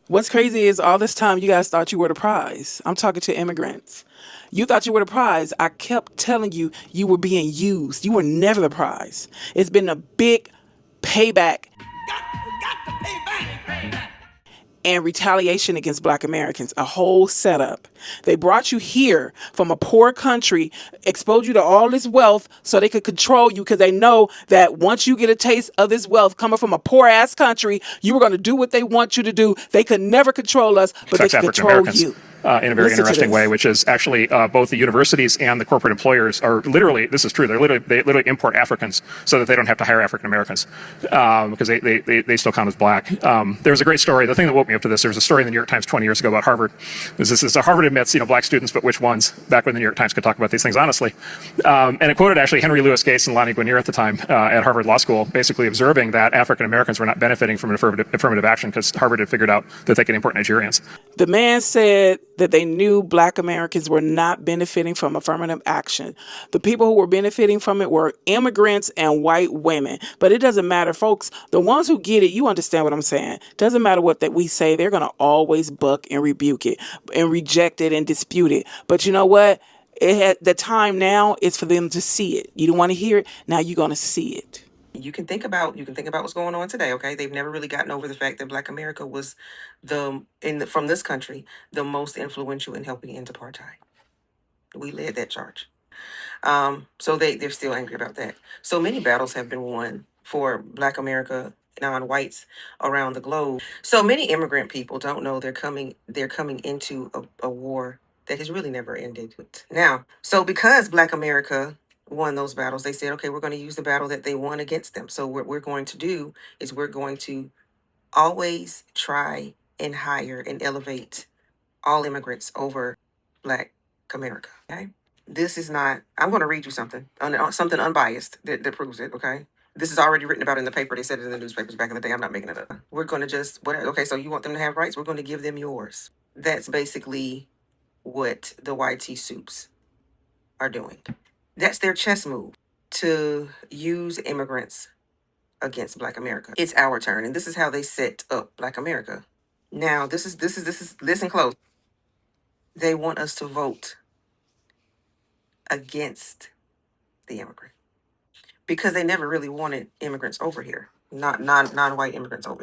What's crazy is all this time you guys thought you were the prize. I'm talking to immigrants. You thought you were the prize. I kept telling you you were being used. You were never the prize. It's been a big payback and retaliation against black Americans, a whole setup. They brought you here from a poor country, exposed you to all this wealth so they could control you because they know that once you get a taste of this wealth coming from a poor ass country, you were going to do what they want you to do. They could never control us, but they Affects could African control Americans you. in a very Listen to interesting way, this. which is actually both the universities and the corporate employers are literally, this is true, they literally import Africans so that they don't have to hire African Americans because they still count as black. There was a great story. The thing that woke me up to this, there was a story in the New York Times 20 years ago about Harvard. This is Harvard admits, black students, but which ones? Back when the New York Times could talk about these things honestly. And it quoted actually Henry Louis Gates and Lonnie Guinier at the time at Harvard Law School, basically observing that African Americans were not benefiting from an affirmative action because Harvard had figured out that they could import Nigerians. The man said that they knew black Americans were not benefiting from affirmative action. The people who were benefiting from it were immigrants and white women. But it doesn't matter, folks. The ones who get it, you understand what I'm saying. Doesn't matter what that we say, they're going to always buck and rebuke it and reject it and dispute it. But you know what? The time now is for them to see it. You don't want to hear it. Now you're going to see it. You can think about what's going on today. Okay, they've never really gotten over the fact that Black America was from this country the most influential in helping end apartheid. We led that charge. So they're still angry about that. So many battles have been won for Black America, non-whites around the globe. So many immigrant people don't know they're coming into a war that has really never ended. Now, so because Black America won those battles, they said, okay, we're going to use the battle that they won against them. So what we're going to do is we're going to always try and hire and elevate all immigrants over Black America. Okay. This is not, I'm going to read you something unbiased that proves it. Okay. This is already written about in the paper. They said it in the newspapers back in the day. I'm not making it up. We're going to okay, so you want them to have rights? We're going to give them yours. That's basically what the YT soups are doing. That's their chess move to use immigrants against Black America. It's our turn. And this is how they set up Black America. Now, listen close. They want us to vote against the immigrant because they never really wanted immigrants over here, not non-white immigrants over here.